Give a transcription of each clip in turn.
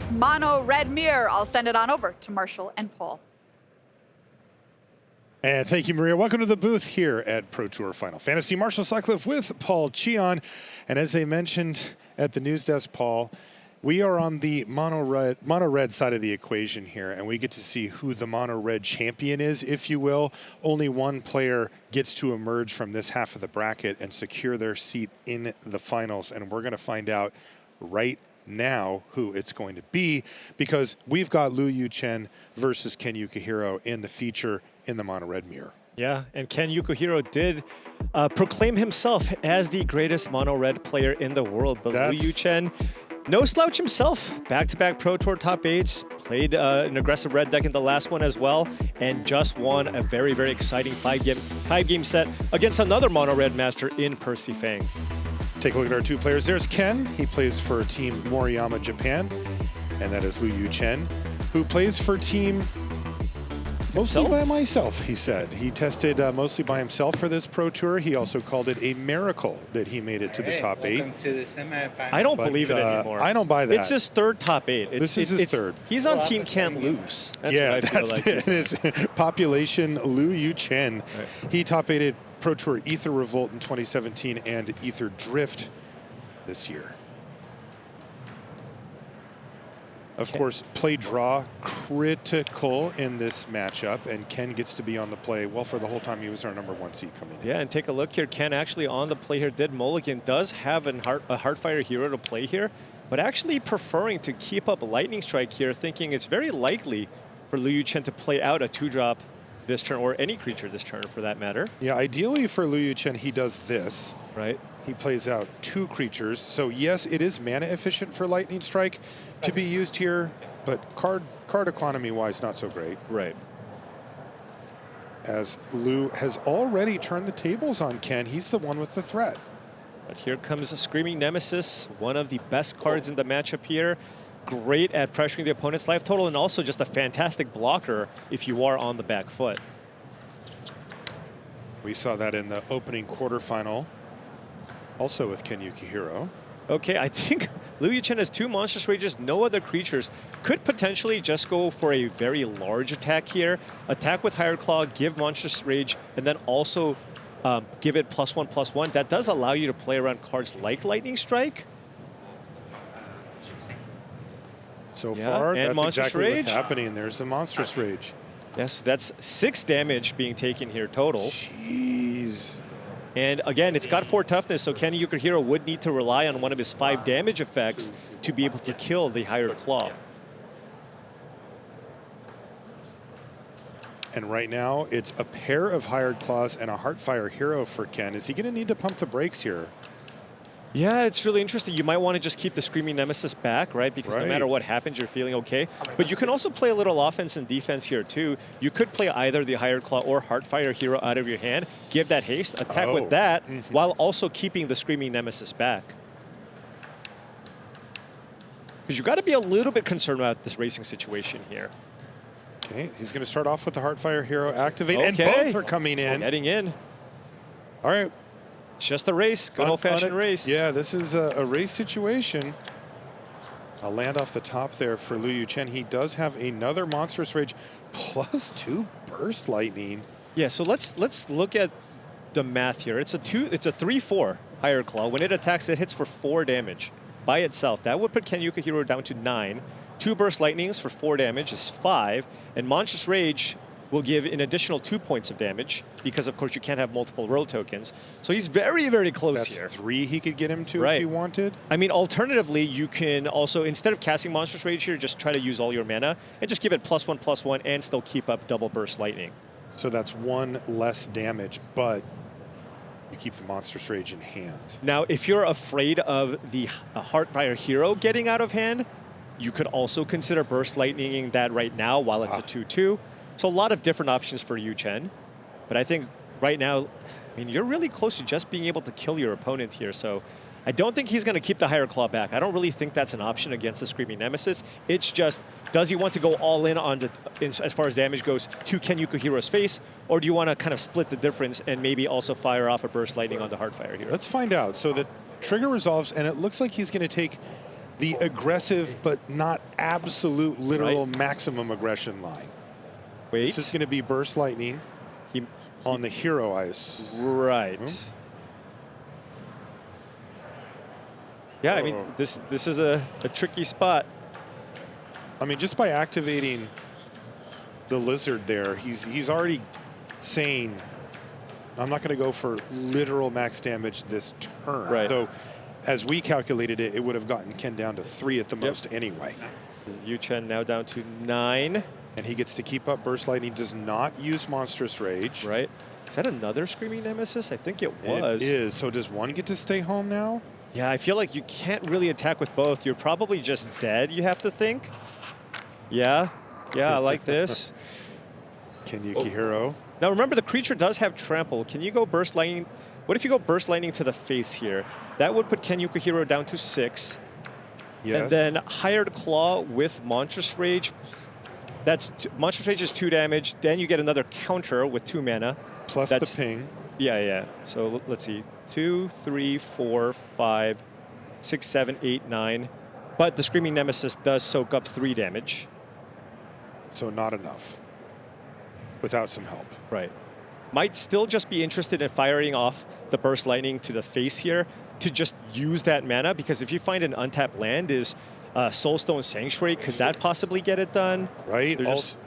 this mono red mirror. I'll send it on over to Marshall and Paul. And thank you, Maria. Welcome to the booth here at Pro Tour Final Fantasy. Marshall Sutcliffe with Paul Cheon. And as they mentioned at the news desk, Paul, we are on the mono red side of the equation here, and we get to see who the mono red champion is, if you will. Only one player gets to emerge from this half of the bracket and secure their seat in the finals, and we're going to find out right now who it's going to be, because we've got Liu Yuchen versus Ken Yukuhiro in the feature in the mono red mirror. Yeah, and Ken Yukuhiro did proclaim himself as the greatest mono red player in the world, but Liu Yuchen, no slouch himself, back-to-back Pro Tour top 8s, played an aggressive red deck in the last one as well, and just won a very, very exciting five-game set against another mono red master in Percy Fang. Take a look at our two players. There's Ken. He plays for Team Moriyama Japan, and that is Liu Yuchen, who plays for Team mostly by myself, he said. He tested mostly by himself for this Pro Tour. He also called it a miracle that he made it to the top 8. Welcome to the semifinal. I don't believe it anymore. I don't buy that. It's his third top 8. This is his third. He's on Team Can't Lose. That's yeah, what I feel that's like. it. Population Liu Yuchen. Right. He top 8'd Pro Tour Ether Revolt in 2017 and Ether Drift this year. Of course, play draw critical in this matchup, and Ken gets to be on the play, well, for the whole time he was our #1 seed coming in. Yeah, and take a look here. Ken actually on the play here did mulligan, does have a Heartfire hero to play here, but actually preferring to keep up Lightning Strike here, thinking it's very likely for Liu Yuchen to play out a 2-drop this turn, or any creature this turn for that matter. Yeah, ideally for Liu Yuchen, he does this. Right. He plays out 2 creatures. So yes, it is mana efficient for Lightning Strike to be used here, but card economy wise, not so great. Right. As Liu has already turned the tables on Ken, he's the one with the threat. But here comes a Screaming Nemesis, one of the best cards in the matchup here. Great at pressuring the opponent's life total, and also just a fantastic blocker if you are on the back foot. We saw that in the opening quarterfinal, also with Ken Yukuhiro. Okay, I think Liu Yuchen has 2 Monstrous Rages, no other creatures. Could potentially just go for a very large attack here. Attack with Higher Claw, give Monstrous Rage, and then also give it +1/+1. That does allow you to play around cards like Lightning Strike. So far, and that's Monstrous exactly Rage. what's happening. There's the Monstrous Rage. Yes, that's 6 damage being taken here total. Jeez. And again, it's got 4 toughness, so Ken Yukuhiro would need to rely on one of his 5 damage effects to be able to kill the Higher Claw. And right now, it's a pair of Hired Claws and a Heartfire hero for Ken. Is he going to need to pump the brakes here? Yeah, it's really interesting. You might want to just keep the Screaming Nemesis back, right? Because no matter what happens, you're feeling okay. But you can also play a little offense and defense here, too. You could play either the Higher Claw or Heartfire hero out of your hand, give that haste, attack with that, while also keeping the Screaming Nemesis back. Because you've got to be a little bit concerned about this racing situation here. Okay, he's going to start off with the Heartfire hero activate, and both are coming in. Getting in. All right. Just a race, good old-fashioned race. Yeah, this is a race situation. A land off the top there for Liu Yuchen. He does have another Monstrous Rage +2 Burst Lightning. Yeah, so let's look at the math here. It's a 3/4 Higher Claw. When it attacks, it hits for 4 damage by itself. That would put Ken Yukuhiro down to 9. 2 Burst Lightnings for 4 damage is 5, and Monstrous Rage will give an additional 2 points of damage because, of course, you can't have multiple world tokens. So he's very, very close here. That's 3 he could get him to if he wanted. I mean, alternatively, you can also, instead of casting Monstrous Rage here, just try to use all your mana and just give it +1/+1 and still keep up double Burst Lightning. So that's 1 less damage, but you keep the Monstrous Rage in hand. Now, if you're afraid of the Heartfire hero getting out of hand, you could also consider Burst Lightninging that right now while it's a 2/2. So a lot of different options for Yuchen. But I think right now, I mean, you're really close to just being able to kill your opponent here. So I don't think he's going to keep the Higher Claw back. I don't really think that's an option against the Screaming Nemesis. It's just, does he want to go all in on the, as far as damage goes, to Ken Yukuhiro's face, or do you want to kind of split the difference and maybe also fire off a Burst Lightning on the Heartfire hero? Let's find out. So the trigger resolves, and it looks like he's going to take the aggressive but not absolute literal maximum aggression line. Wait. This is going to be burst lightning on the hero, I assume. Right. Yeah, I mean, this is a tricky spot. I mean, just by activating the lizard there, he's already saying, I'm not going to go for literal max damage this turn. Right. Though, as we calculated it, it would have gotten Ken down to 3 at the most anyway. So Yuchen now down to 9. And he gets to keep up. Burst Lightning does not use Monstrous Rage. Right. Is that another Screaming Nemesis? I think it was. It is. So does one get to stay home now? Yeah, I feel like you can't really attack with both. You're probably just dead, you have to think. Yeah. Yeah, I like this. Ken Yukuhiro. Now remember, the creature does have trample. Can you go Burst Lightning? What if you go Burst Lightning to the face here? That would put Ken Yukuhiro down to 6. Yes. And then Hired Claw with Monstrous Rage. Monstrous Rage is 2 damage. Then you get another counter with 2 mana. Plus the ping. Yeah, yeah. So let's see. 2, 3, 4, 5, 6, 7, 8, 9. But the Screaming Nemesis does soak up 3 damage. So not enough. Without some help. Right. Might still just be interested in firing off the Burst Lightning to the face here to just use that mana, because if you find an untapped land is Soulstone Sanctuary, could that possibly get it done? Right.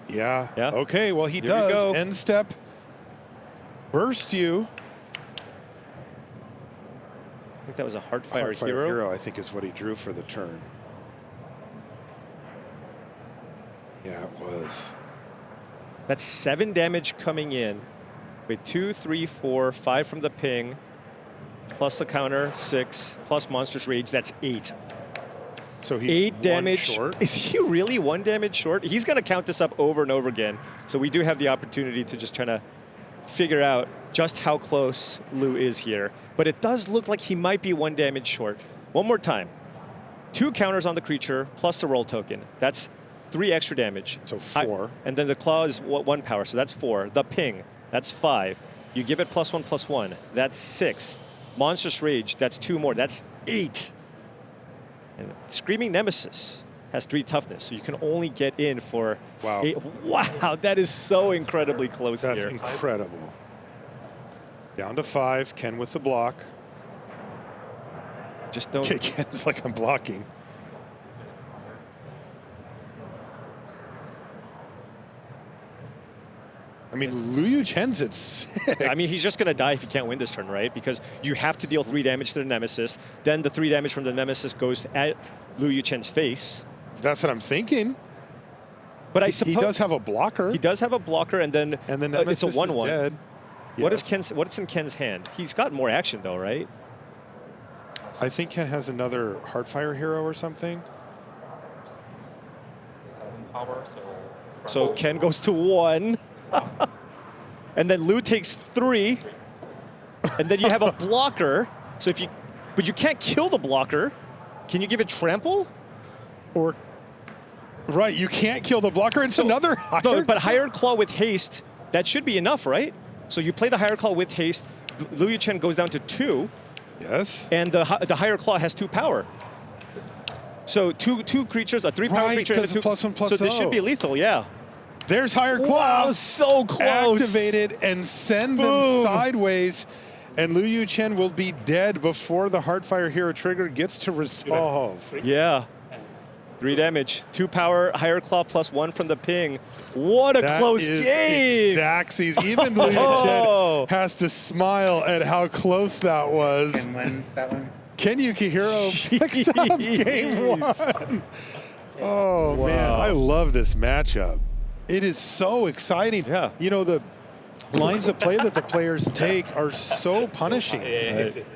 Yeah. Okay, well, he Here we go. does. End step. Burst you. I think that was a Heartfire Hero. I think is what he drew for the turn. Yeah, it was. That's 7 damage coming in with 2, 3, 4, 5 from the ping, plus the counter, 6, plus Monstrous Rage, that's 8. So he's 8 damage. Short. Is he really 1 damage short? He's going to count this up over and over again. So we do have the opportunity to just try to figure out just how close Liu is here. But it does look like he might be 1 damage short. One more time. 2 counters on the creature, plus the roll token. That's 3 extra damage. So 4. And then the claw is 1 power, so that's 4. The ping, that's 5. You give it +1/+1, that's 6. Monstrous Rage, that's 2 more, that's 8. And Screaming Nemesis has 3 toughness, so you can only get in for 8. Wow, that is so incredibly close here. That's incredible. Down to 5, Ken with the block. Just don't. Ken's like, I'm blocking. I mean, Liu Yuchen's at 6. I mean, he's just going to die if he can't win this turn, right? Because you have to deal 3 damage to the Nemesis. Then the 3 damage from the Nemesis goes at Liu Yuchen's face. That's what I'm thinking. But I suppose he does have a blocker. He does have a blocker, and then Nemesis it's a 1/1. is dead. What's in Ken's hand? He's got more action, though, right? I think Ken has another Heartfire Hero or something. 7 power, So Ken goes to 1. And then Liu takes 3. And then you have a blocker. So but you can't kill the blocker. Can you give it trample? Or right, you can't kill the blocker. It's another Hired But Hired Claw with haste, that should be enough, right? So you play the Hired Claw with haste. Liu Yuchen goes down to 2. Yes. And the Hired Claw has 2 power. So two creatures, a 3-power creature and a 2. +1/+0. So this should be lethal, yeah. There's Hired Claw. Wow, so close. Activated and send them sideways. And Liu Yuchen will be dead before the Heartfire Hero trigger gets to resolve. Yeah. 3 damage. 2 power, Hired Claw +1 from the ping. What a close game. Exactsies. Even Liu Yuchen has to smile at how close that was. Ken wins that one. Ken Yukuhiro picks up game 1. Oh, man. I love this matchup. It is so exciting. Yeah. You know, the lines of play that the players take are so punishing. Right.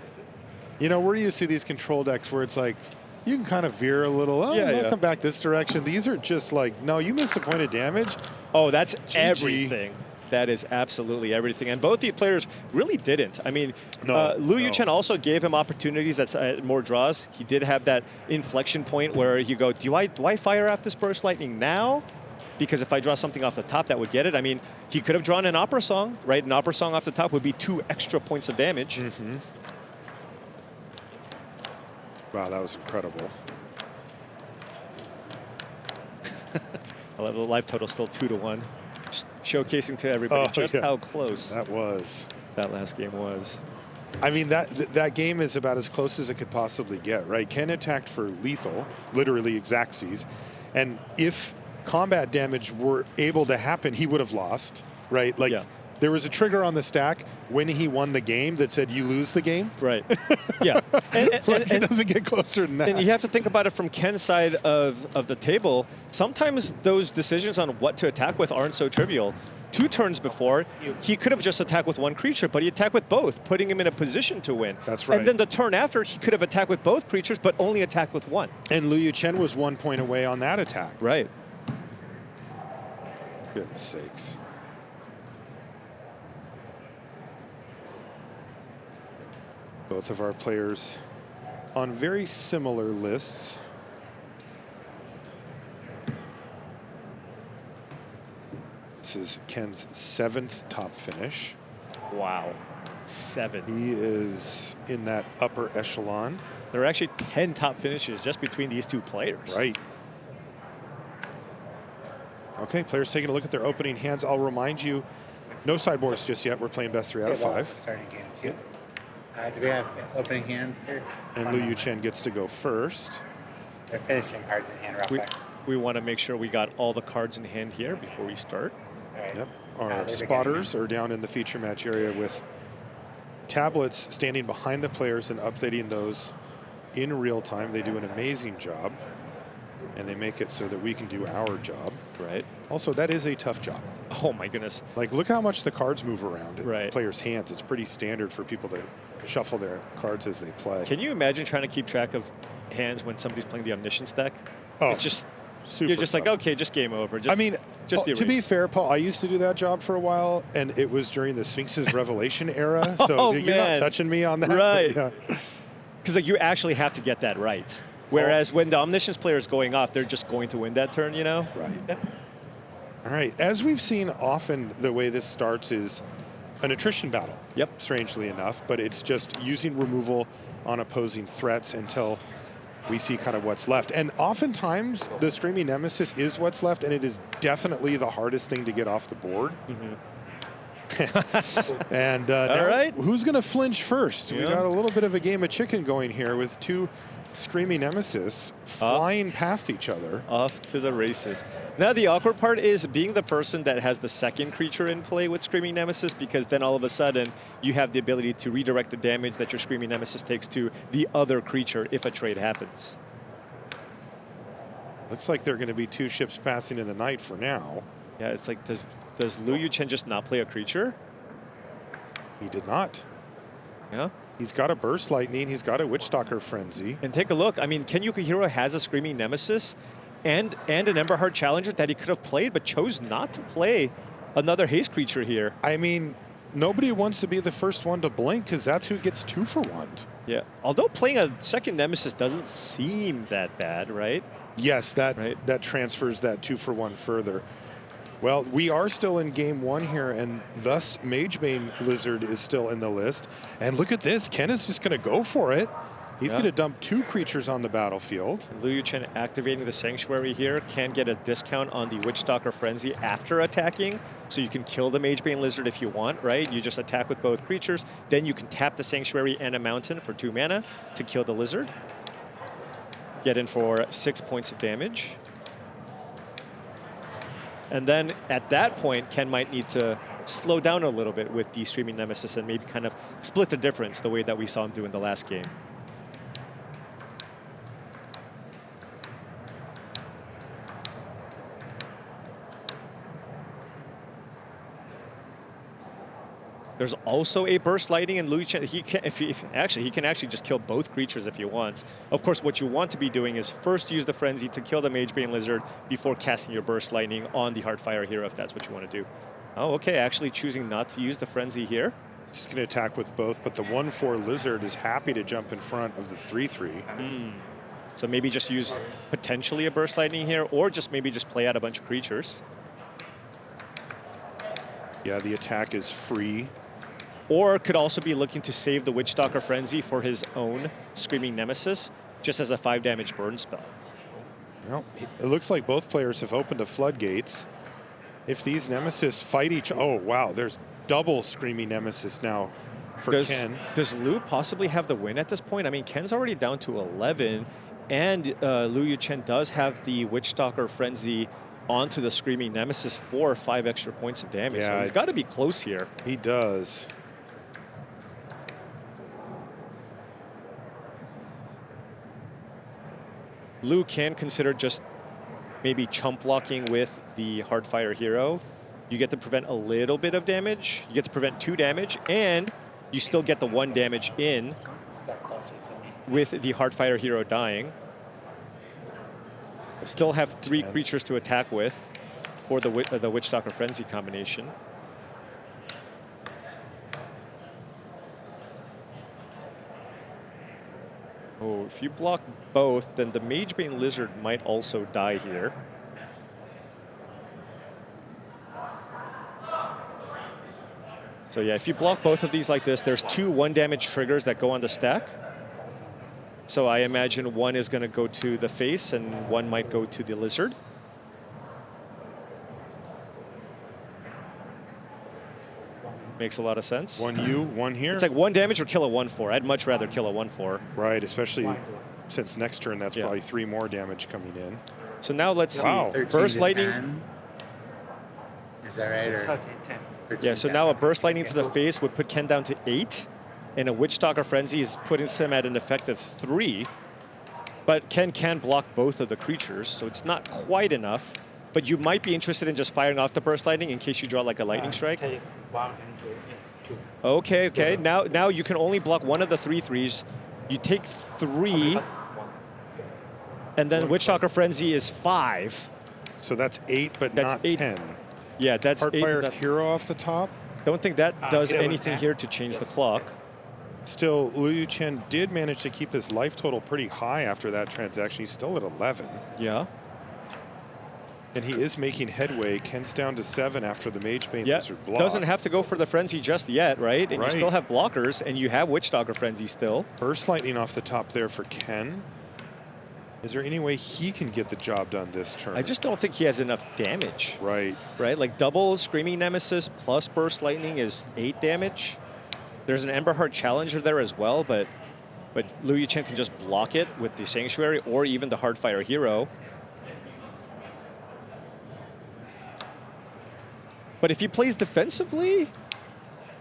You know, we're used to these control decks where it's like, you can kind of veer a little. Oh, I'll come back this direction. These are just like, no, you missed a point of damage. Oh, that's GG. everything. That is absolutely everything. And both the players really didn't. I mean, Liu Yuchen also gave him opportunities at more draws. He did have that inflection point where you go, do I fire off this Burst Lightning now? Because if I draw something off the top, that would get it. I mean, he could have drawn an Opera Song, right? An Opera Song off the top would be 2 extra points of damage. Wow, that was incredible. The live total still 2-1. Just showcasing to everybody just how close that last game was. I mean, that game is about as close as it could possibly get, right? Ken attacked for lethal, literally exactsies. And if combat damage were able to happen, he would have lost, right? Like, there was a trigger on the stack when he won the game that said you lose the game. Right. Yeah. It doesn't get closer than that. And you have to think about it from Ken's side of the table. Sometimes those decisions on what to attack with aren't so trivial. 2 turns before, he could have just attacked with 1 creature, but he attacked with both, putting him in a position to win. That's right. And then the turn after, he could have attacked with both creatures, but only attacked with 1. And Liu Yuchen was 1 point away on that attack. Right. Goodness sakes. Both of our players on very similar lists. This is Ken's 7th top finish. Wow. 7. He is in that upper echelon. There are actually 10 top finishes just between these 2 players. Right. Okay, players taking a look at their opening hands. I'll remind you, no sideboards just yet. We're playing best 3 out of 5. Starting game 2. Do we have opening hands, sir? And Liu Yuchen gets to go first. They're finishing cards in hand real quick. We want to make sure we got all the cards in hand here before we start. All right. Yep. Our spotters are down in the feature match area with tablets standing behind the players and updating those in real time. They do an amazing job, and they make it so that we can do our job. Right. Also, that is a tough job. Oh my goodness. Like, look how much the cards move around in Right. players' hands. It's pretty standard for people to shuffle their cards as they play. Can you imagine trying to keep track of hands when somebody's playing the Omniscience deck? Oh, it's just super you're just tough. like, okay, just game over. Just, I mean, just to be erase. fair, Paul, I used to do that job for a while, and it was during the Sphinx's Revelation era. So you're not touching me on that. Right. Yeah. Because like, you actually have to get that right. Whereas when the Omniscience player is going off, they're just going to win that turn, you know? Right. Yeah. All right. As we've seen often, the way this starts is an attrition battle. Yep. Strangely enough, but it's just using removal on opposing threats until we see kind of what's left. And oftentimes, the Screaming Nemesis is what's left, and it is definitely the hardest thing to get off the board. And now, right. Who's going to flinch first? We Yeah. got a little bit of a game of chicken going here with 2 Screaming Nemesis flying past each other. Off to the races. Now the awkward part is being the person that has the second creature in play with Screaming Nemesis, because then all of a sudden you have the ability to redirect the damage that your Screaming Nemesis takes to the other creature if a trade happens. Looks like there are going to be 2 ships passing in the night for now. Yeah, it's like, does Liu Yuchen just not play a creature? He did not. Yeah. He's got a Burst Lightning. He's got a Witchstalker Frenzy. And take a look. I mean, Ken Yukuhiro has a Screaming Nemesis and an Emberheart Challenger that he could have played, but chose not to play another haste creature here. I mean, nobody wants to be the first one to blink because that's who gets 2 for 1. Yeah. Although playing a second Nemesis doesn't seem that bad, right? Yes, that Right. that transfers that 2 for 1 further. Well, we are still in game 1 here, and thus Magebane Lizard is still in the list. And look at this. Ken is just going to go for it. He's going to dump 2 creatures on the battlefield. Liu Yuchen activating the Sanctuary here can get a discount on the Witchstalker Frenzy after attacking. So you can kill the Magebane Lizard if you want, right? You just attack with both creatures. Then you can tap the Sanctuary and a Mountain for 2 mana to kill the Lizard. Get in for 6 points of damage. And then at that point, Ken might need to slow down a little bit with the Screaming Nemesis and maybe kind of split the difference the way that we saw him do in the last game. There's also a Burst Lightning, and Liu Yuchen, he can actually just kill both creatures if he wants. Of course, what you want to be doing is first use the Frenzy to kill the Magebane Lizard before casting your Burst Lightning on the Heartfire Hero if that's what you want to do. Oh, okay, actually choosing not to use the Frenzy here. He's going to attack with both, but the 1/4 Lizard is happy to jump in front of the 3/3. So maybe just use potentially a Burst Lightning here, or just maybe just play out a bunch of creatures. Yeah, the attack is free. Or could also be looking to save the Witchstalker Frenzy for his own Screaming Nemesis, just as a 5 damage burn spell. Well, it looks like both players have opened the floodgates. If these Nemesis fight each, oh wow, there's double Screaming Nemesis now for Ken. Does Liu possibly have the win at this point? I mean, Ken's already down to 11, and Liu Yuchen does have the Witchstalker Frenzy onto the Screaming Nemesis for 5 extra points of damage. Yeah, so he's got to be close here. He does. Liu can consider just maybe chump blocking with the Hardfire Hero. You get to prevent a little bit of damage. You get to prevent 2 damage, and you still get the 1 damage in Step closer to me. with the Hardfire Hero dying. Still have 3 creatures to attack with, or the Witchstalker Frenzy combination. Oh, if you block both, then the Magebane Lizard might also die here. So yeah, if you block both of these like this, there's 2 1-damage triggers that go on the stack. So I imagine 1 is going to go to the face and 1 might go to the lizard. Makes a lot of sense. 1 here. It's like 1 damage or kill a 1/4. I'd much rather kill a 1/4. Right, especially since next turn that's probably 3 more damage coming in. So now let's see. Wow. 13 Burst to lightning. 10. Is that right? Or 13 Yeah, so to now a 10. burst lightning to the face would put Ken down to 8, and a Witchstalker Frenzy is putting him at an effective 3. But Ken can block both of the creatures, so it's not quite enough. But you might be interested in just firing off the burst lightning in case you draw like a lightning strike. Take 1 and 2. Okay, okay. Now you can only block 1 of the 3/3s. You take 3, and then Witchstalker Frenzy is 5. So that's 8, but That's not 8. 10. Yeah, that's 8. Hardfire Hero off the top. Don't think that does Hero with anything 10. here to change the clock. Still, Liu Yuchen did manage to keep his life total pretty high after that transaction. He's still at 11. Yeah. And he is making headway. Ken's down to 7 after the Magebane Yeah, Lizard block. doesn't have to go for the Frenzy just yet, right? And Right. you still have blockers, and you have Witchstalker Frenzy still. Burst Lightning off the top there for Ken. Is there any way he can get the job done this turn? I just don't think he has enough damage, Right. right? Like double Screaming Nemesis plus Burst Lightning is 8 damage. There's an Emberheart Challenger there as well, but Liu Yuchen can just block it with the Sanctuary or even the Hardfire Hero. But if he plays defensively,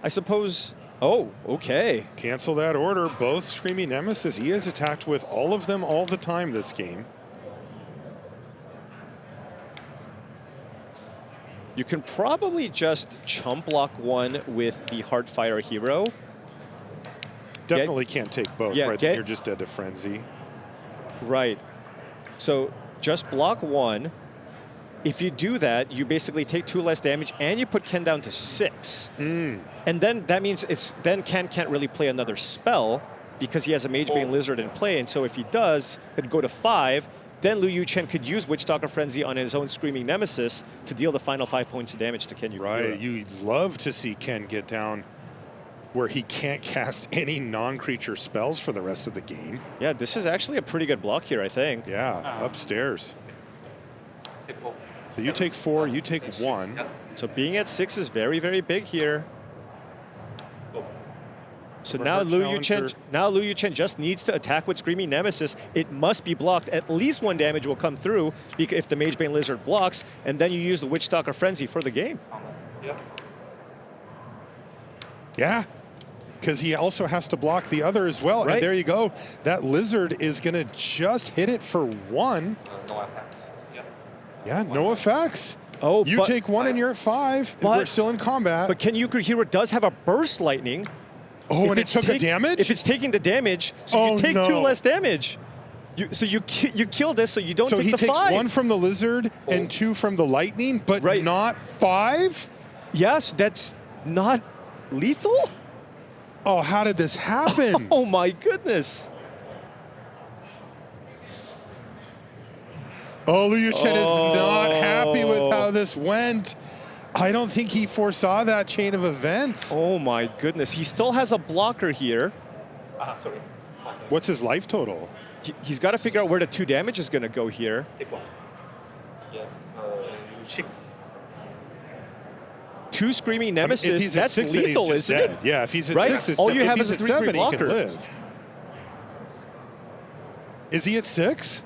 I suppose... Oh, okay. Cancel that order. Both Screaming Nemesis. He has attacked with all of them all the time this game. You can probably just chump block 1 with the Hardfire Hero. Definitely can't take both, yeah, right? Then you're just dead to Frenzy. Right. So just block 1. If you do that, you basically take 2 less damage and you put Ken down to 6. And then that means then Ken can't really play another spell because he has a Magebane Lizard in play. And so if he does, it'd go to 5. Then Liu Yuchen could use Witchstalker Frenzy on his own Screaming Nemesis to deal the final 5 points of damage to Ken Yukuhiro. Right. You'd love to see Ken get down where he can't cast any non-creature spells for the rest of the game. Yeah, this is actually a pretty good block here, I think. Yeah, upstairs. Take 4. So you take 4, you take 1. So being at 6 is very, very big here. So now Liu Yuchen just needs to attack with Screaming Nemesis. It must be blocked. At least 1 damage will come through if the Magebane Lizard blocks, and then you use the Witchstalker Frenzy for the game. Yep. Yeah, because he also has to block the other as well. Right. And there you go. That Lizard is going to just hit it for 1. No effects. Yep. Yeah, no effects. Oh, You take 1 and you're at 5. but- We're still in combat. But Ken Yukuhiro does have a Burst Lightning. Oh, If and it it's took a damage? If it's taking the damage, so Oh, you take 2 no. less damage. You kill this, so you don't So take he the takes 5. 1 from the Lizard and 2 from the Lightning, but Right. not 5? Yes, that's not lethal? Oh, how did this happen? Oh my goodness. Oh, Liu Yuchen is not happy with how this went. I don't think he foresaw that chain of events. Oh my goodness. He still has a blocker here. Sorry. What's his life total? He's got to figure out where the 2 damage is going to go here. Take 1. Yes. You 6. 2 Screaming If Nemesis, he's at that's 6, then he's lethal, just isn't dead. it? Yeah, if he's at Right? 6, it's All dead. you If have he's is a at 7, 3/3 he can blocker. live. Is he at 6?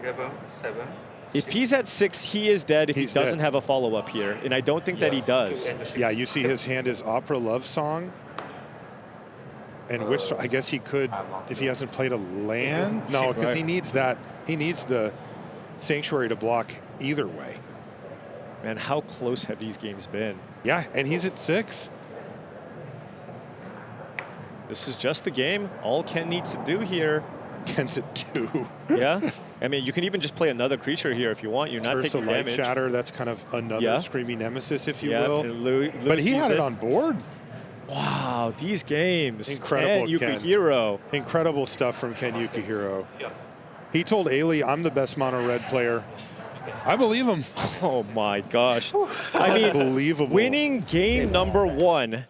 11, 7. If he's at 6, he is dead if He's he doesn't dead. have a follow-up here, and I don't think that he does. 2 and 6. Yeah, you see his hand is Opera Love Song. And which, I guess he could, if he hasn't played a land? No, because Right. he needs that. He needs the Sanctuary to block either way. Man, how close have these games been? Yeah, and he's at 6. This is just the game. All Ken needs to do here. Ken's at 2. Yeah? I mean, you can even just play another creature here if you want. You're not Curse taking of Light damage. Shatter, that's kind of another Yeah. Screaming Nemesis, if you Yeah, will. and Lou But he sees had it on board. Wow, these games. Incredible, Ken Ken. Yukuhiro. Incredible stuff from Ken Yukuhiro. Yeah. He told Ailey, I'm the best mono red player. I believe him. Oh my gosh. I mean, Unbelievable. winning game number 1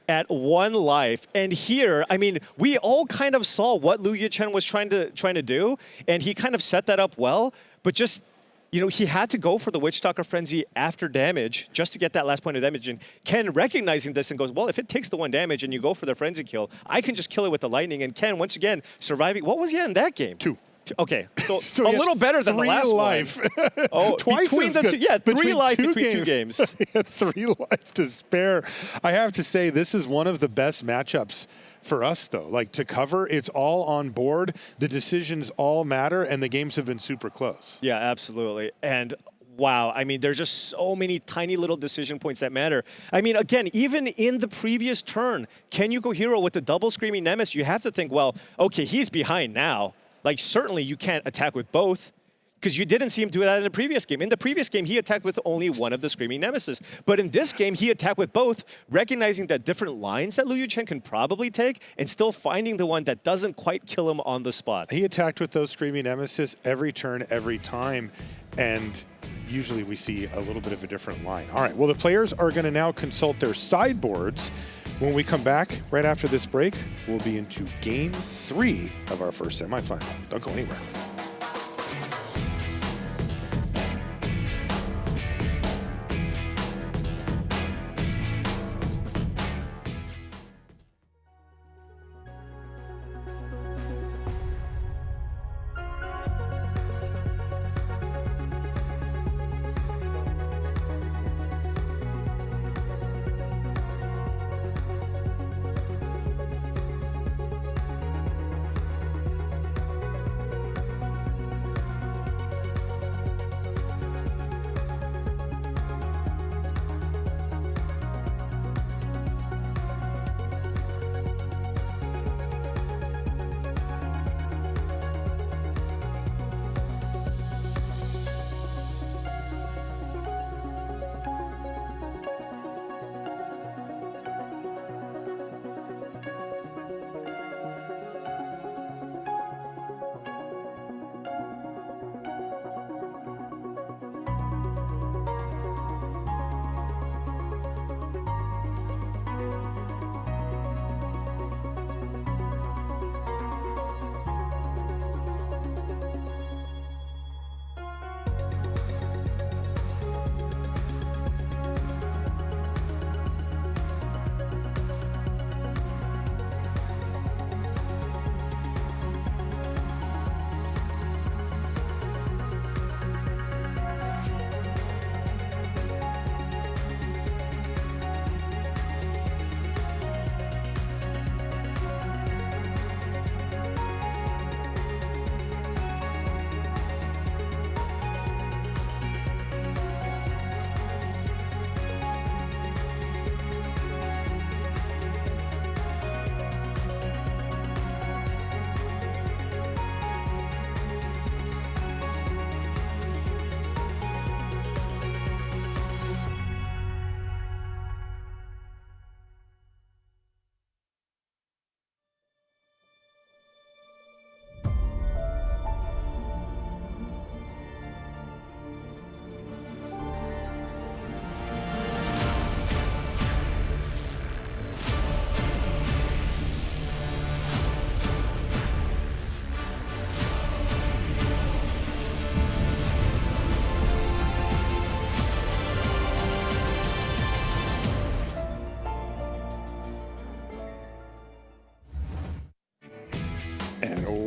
at 1 life. And here, I mean, we all kind of saw what Liu Yuchen was trying to do, and he kind of set that up well, but just, you know, he had to go for the Witchstalker Frenzy after damage just to get that last point of damage. And Ken recognizing this and goes, well, if it takes the 1 damage and you go for the Frenzy kill, I can just kill it with the lightning. And Ken, once again, surviving. What was he at in that game? 2. Okay, so, So a he had little better than the 3 last life. one. Oh, Twice between as the good. 2, yeah, 3 life between 2 games. He had 3 life to spare. I have to say, this is one of the best matchups for us, though. Like, to cover, it's all on board. The decisions all matter, and the games have been super close. Yeah, absolutely. And wow, I mean, there's just so many tiny little decision points that matter. I mean, again, even in the previous turn, Ken Yukuhiro with the double Screaming Nemesis, you have to think, well, okay, he's behind now. Like, certainly you can't attack with both, because you didn't see him do that in the previous game. In the previous game, he attacked with only one of the Screaming Nemesis. But in this game, he attacked with both, recognizing that different lines that Liu Yuchen can probably take, and still finding the one that doesn't quite kill him on the spot. He attacked with those Screaming Nemesis every turn, every time, and usually we see a little bit of a different line. All right, well, the players are going to now consult their sideboards. When we come back, right after this break, we'll be into Game 3 of our first semifinal. Don't go anywhere.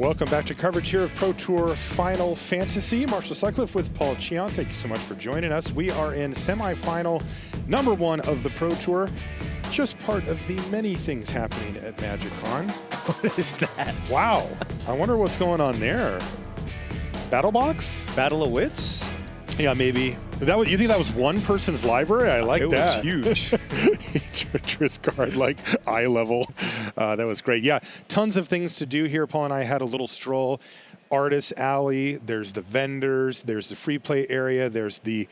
Welcome back to coverage here of Pro Tour Final Fantasy. Marshall Sutcliffe with Paul Cheon. Thank you so much for joining us. We are in semifinal number 1 of the Pro Tour. Just part of the many things happening at MagicCon. What is that? Wow. I wonder what's going on there. Battle box? Battle of Wits? Yeah, maybe. You think that was one person's library? I like that. It was huge. Treacherous card, like eye level. That was great. Yeah, tons of things to do here. Paul and I had a little stroll. Artist Alley, there's the vendors, there's the free play area, there's the,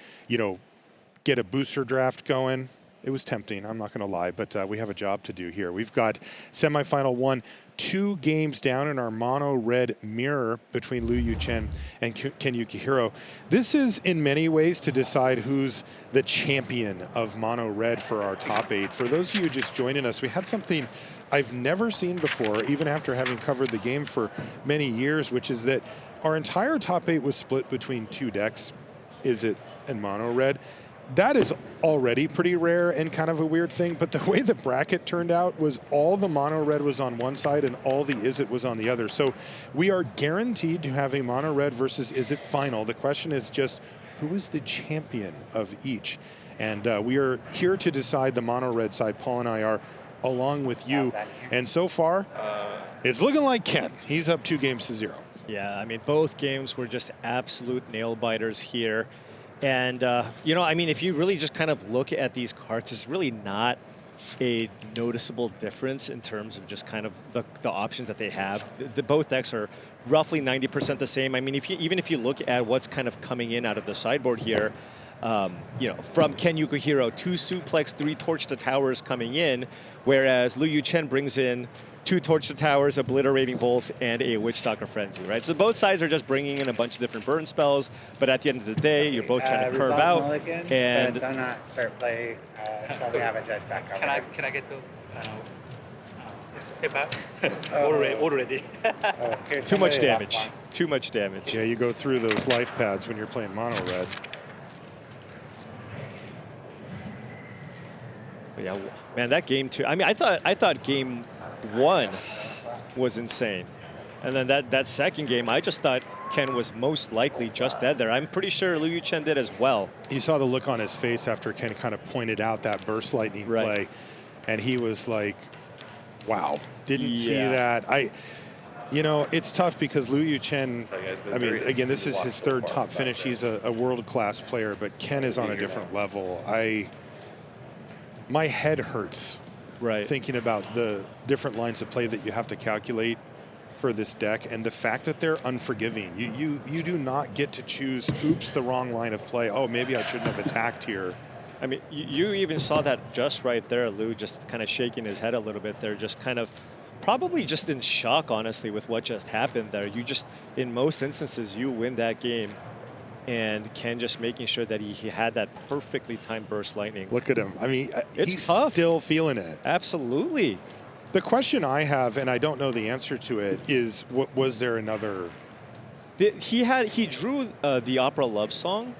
get a booster draft going. It was tempting, I'm not going to lie, but we have a job to do here. We've got semifinal 1, 2 games down in our mono red mirror between Liu Yuchen and Ken Yukuhiro. This is in many ways to decide who's the champion of mono red for our top 8. For those of you just joining us, we had something I've never seen before, even after having covered the game for many years, which is that our entire top 8 was split between 2 decks, Izzet and mono red. That is already pretty rare and kind of a weird thing, but the way the bracket turned out was all the mono red was on one side and all the Izzet was on the other. So we are guaranteed to have a mono red versus Izzet final. The question is just who is the champion of each? And we are here to decide the mono red side. Paul and I are along with you. And so far, it's looking like Ken. He's up 2-0. Yeah, I mean, both games were just absolute nail biters here. And, if you really just kind of look at these cards, it's really not a noticeable difference in terms of just kind of the options that they have. Both decks are roughly 90% the same. I mean, even if you look at what's kind of coming in out of the sideboard here, from Ken Yukuhiro, 2 Suplex, 3 Torch to Towers coming in, whereas Liu Yuchen brings in 2 Torch to Towers, Obliterating Bolt, and a Witchstalker Frenzy, right? So both sides are just bringing in a bunch of different burn spells, but at the end of the day, you're both trying to curve out. Mulligans, and but do not start play until we have a judge back over. Can I get the step back? Already. Too much damage. Too much damage. Yeah, you go through those life pads when you're playing mono red. But yeah, man, that game 2. I mean, I thought game 1 was insane, and then that second game, I just thought Ken was most likely just dead there. I'm pretty sure Liu Yuchen did as well. You saw the look on his face after Ken kind of pointed out that burst lightning play, and he was like, "Wow, didn't see that." It's tough because Liu Yuchen, I mean, again, this is his 3rd top finish. He's a world-class player, but Ken is on a different level. My head hurts thinking about the different lines of play that you have to calculate for this deck, and the fact that they're unforgiving. You do not get to choose, oops, the wrong line of play. Oh, maybe I shouldn't have attacked here. I mean, you even saw that just right there, Lou, just kind of shaking his head a little bit there, just kind of probably just in shock, honestly, with what just happened there. You just, in most instances, you win that game. And Ken just making sure that he had that perfectly timed burst lightning. Look at him. I mean, he's tough. Still feeling it. Absolutely. The question I have, and I don't know the answer to it, is was there another? He drew the opera love song.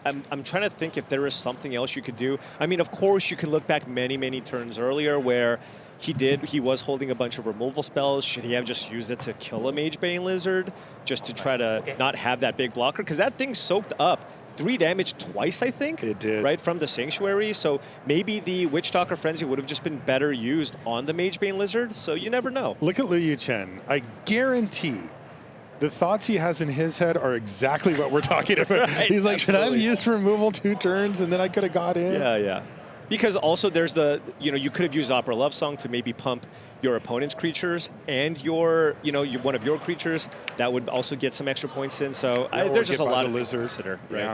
I'm trying to think if there was something else you could do. I mean, of course, you can look back many turns earlier where he was holding a bunch of removal spells. Should he have just used it to kill a Magebane Lizard just to try to not have that big blocker? Because that thing soaked up 3 damage twice, I think. It did. Right from the Sanctuary. So maybe the Witchstalker Frenzy would have just been better used on the Magebane Lizard. So you never know. Look at Liu Yuchen. I guarantee the thoughts he has in his head are exactly what we're talking about. He's like, should I have used removal 2 turns and then I could have got in? Yeah. Because also there's you could have used Opera Love Song to maybe pump your opponent's creatures and your one of your creatures. That would also get some extra points in. So there's just a lot of lizards. Consider, right? Yeah.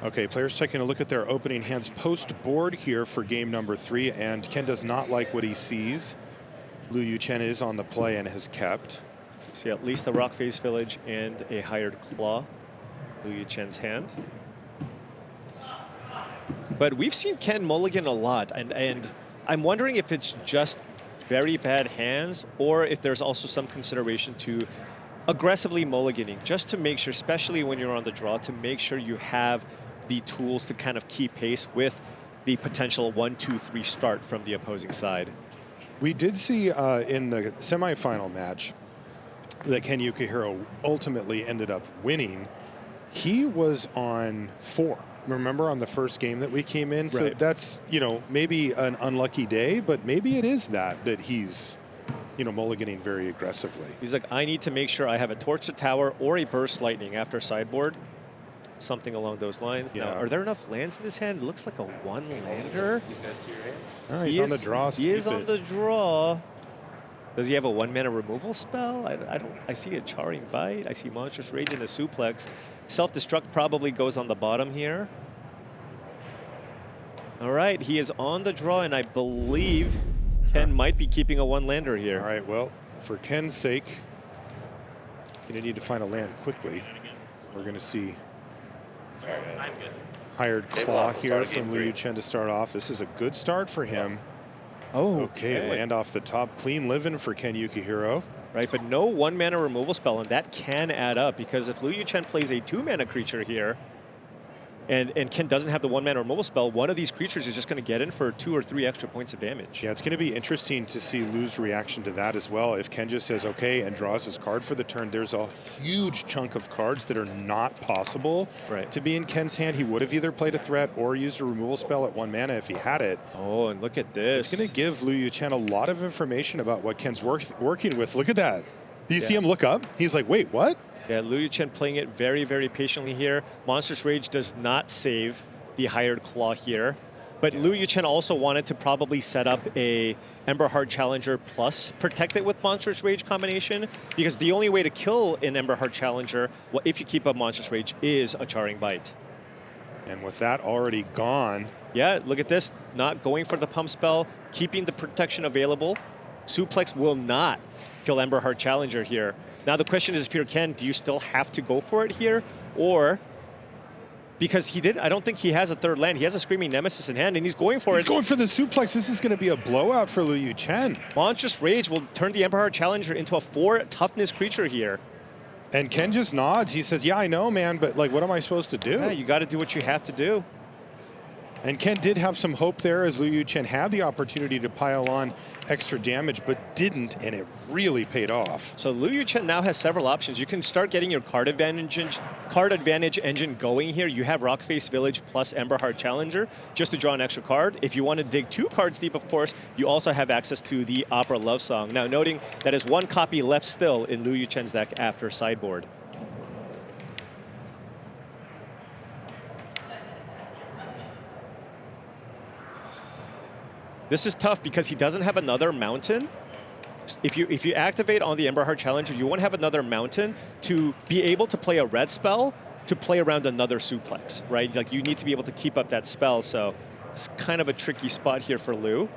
Okay, players taking a look at their opening hands post-board here for game number 3, and Ken does not like what he sees. Liu Yuchen is on the play and has kept. See at least the Rock Face Village and a Hired Claw. Liu Yuchen's hand. But we've seen Ken mulligan a lot, and I'm wondering if it's just very bad hands or if there's also some consideration to aggressively mulliganing, just to make sure, especially when you're on the draw, to make sure you have the tools to kind of keep pace with the potential 1-2-3 start from the opposing side. We did see in the semifinal match that Ken Yukuhiro ultimately ended up winning. He was on 4. Remember on the first game that we came in? So Right. that's, you know, maybe an unlucky day, but maybe it is that he's, you know, mulliganing very aggressively. He's like, I need to make sure I have a Torch to Tower or a Burst Lightning after sideboard. Something along those lines. Yeah. Now, are there enough lands in this hand? It looks like a one-lander. You guys see your hands? Oh, he's on the draw. He is Sweep on it. the draw. Does he have a 1-mana removal spell? I don't. I see a Charring Bite. I see Monstrous Rage and a Suplex. Self-destruct probably goes on the bottom here. All right, he is on the draw, and I believe Ken might be keeping a 1-lander here. All right, well, for Ken's sake, he's going to need to find a land quickly. We're going to see Hired Claw here from Liu Yuchen to start off. This is a good start for him. Oh, Okay, land off the top. Clean living for Ken Yukuhiro. Right, but no 1-mana removal spell, and that can add up, because if Liu Yuchen plays a 2-mana creature here, and Ken doesn't have the 1-mana removal spell, one of these creatures is just going to get in for 2 or 3 extra points of damage. Yeah, it's going to be interesting to see Liu's reaction to that as well. If Ken just says, okay, and draws his card for the turn, there's a huge chunk of cards that are not possible to be in Ken's hand. He would have either played a threat or used a removal spell at 1 mana if he had it. Oh, and look at this. It's going to give Liu Yuchen a lot of information about what Ken's working with. Look at that. Do you see him look up? He's like, wait, what? Yeah, Liu Yuchen playing it very, very patiently here. Monstrous Rage does not save the Hired Claw here. But Liu Yuchen also wanted to probably set up a Emberheart Challenger plus protect it with Monstrous Rage combination, because the only way to kill an Emberheart Challenger, well, if you keep up Monstrous Rage, is a Charring Bite. And with that already gone. Yeah, look at this. Not going for the pump spell, keeping the protection available. Suplex will not kill Emberheart Challenger here. Now the question is, if you're Ken, do you still have to go for it here? Or, because I don't think he has a third land. He has a Screaming Nemesis in hand, and he's going for it. He's going for the suplex. This is going to be a blowout for Liu Yuchen. Monstrous Rage will turn the Emberheart Challenger into a 4 toughness creature here. And Ken just nods. He says, yeah, I know, man, but like, what am I supposed to do? Yeah, you got to do what you have to do. And Ken did have some hope there as Liu Yuchen had the opportunity to pile on extra damage, but didn't, and it really paid off. So Liu Yuchen now has several options. You can start getting your card advantage engine going here. You have Rockface Village plus Emberheart Challenger just to draw an extra card. If you want to dig 2 cards deep, of course, you also have access to the Opera Love Song. Now, noting that is 1 copy left still in Liu Yuchen's deck after sideboard. This is tough because he doesn't have another mountain. If you activate on the Emberheart Challenger, you won't have another mountain to be able to play a red spell to play around another suplex, right? Like, you need to be able to keep up that spell, so it's kind of a tricky spot here for Liu.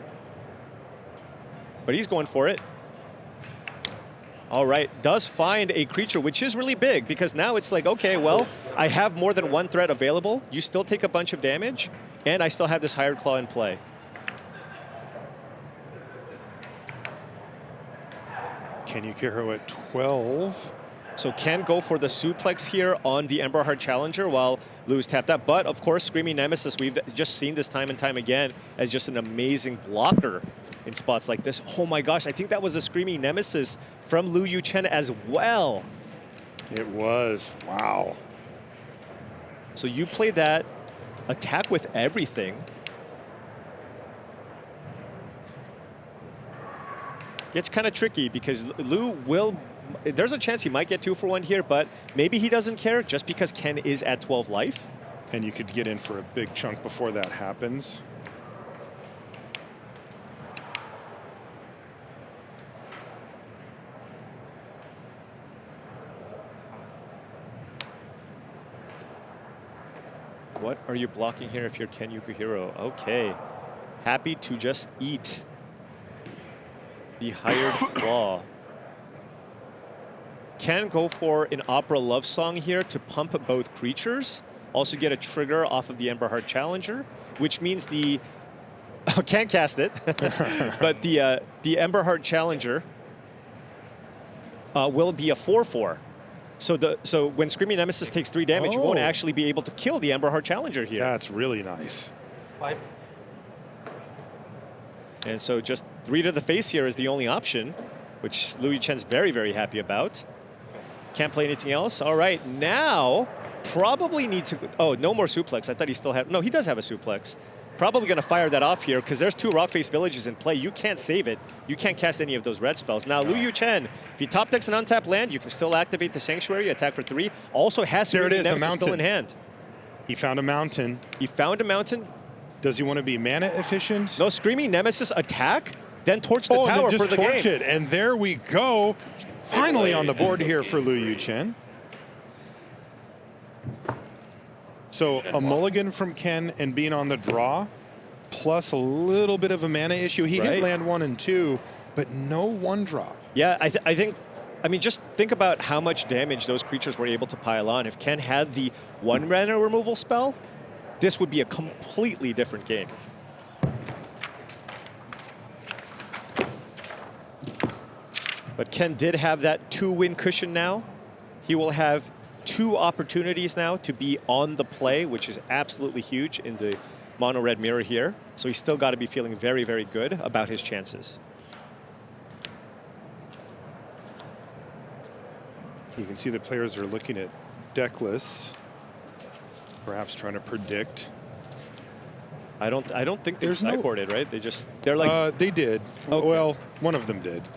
But he's going for it. All right, does find a creature, which is really big, because now it's like, okay, well, I have more than 1 threat available. You still take a bunch of damage, and I still have this Hired Claw in play. Ken Yukuhiro at 12. So can go for the suplex here on the Emberheart Challenger while Liu's tapped out. But of course, Screaming Nemesis, we've just seen this time and time again as just an amazing blocker in spots like this. Oh my gosh, I think that was a Screaming Nemesis from Liu Yuchen as well. It was, wow. So you play that, attack with everything. It's kind of tricky because Liu will, there's a chance he might get 2 for 1 here, but maybe he doesn't care just because Ken is at 12 life. And you could get in for a big chunk before that happens. What are you blocking here if you're Ken Yukuhiro? Okay. Happy to just eat the Hired Claw. Can go for an Opera Love Song here to pump both creatures. Also get a trigger off of the Emberheart Challenger, which means the can't cast it, but the Emberheart Challenger will be a 4/4. So when Screaming Nemesis takes 3 damage, you won't actually be able to kill the Emberheart Challenger here. That's really nice. And so just 3 to the face here is the only option, which Liu Yuchen's very, very happy about. Can't play anything else. All right, now probably need to, oh, no more suplex. I thought he still had, no, he does have a suplex. Probably going to fire that off here because there's 2 rock face villages in play. You can't save it. You can't cast any of those red spells. Now, Liu Yuchen, if he top decks an untapped land, you can still activate the Sanctuary, attack for 3. Also has there it is, a Nemesis mountain still in hand. He found a mountain. He found a mountain. Does he want to be mana efficient? No, Screaming Nemesis attack, then torch the tower and then for just the torch game. it. And there we go. Finally on the board here for Liu Yuchen. So a mulligan from Ken and being on the draw, plus a little bit of a mana issue. He hit land 1 and 2, but no 1-drop. Yeah, I think, I mean, just think about how much damage those creatures were able to pile on. If Ken had the 1 mana removal spell, this would be a completely different game. But Ken did have that 2-win cushion now. He will have 2 opportunities now to be on the play, which is absolutely huge in the mono red mirror here. So he's still got to be feeling very, very good about his chances. You can see the players are looking at deck lists, perhaps trying to predict. I don't think they're There's no- sideboarded, right? They're like, They did. Okay. Well, one of them did.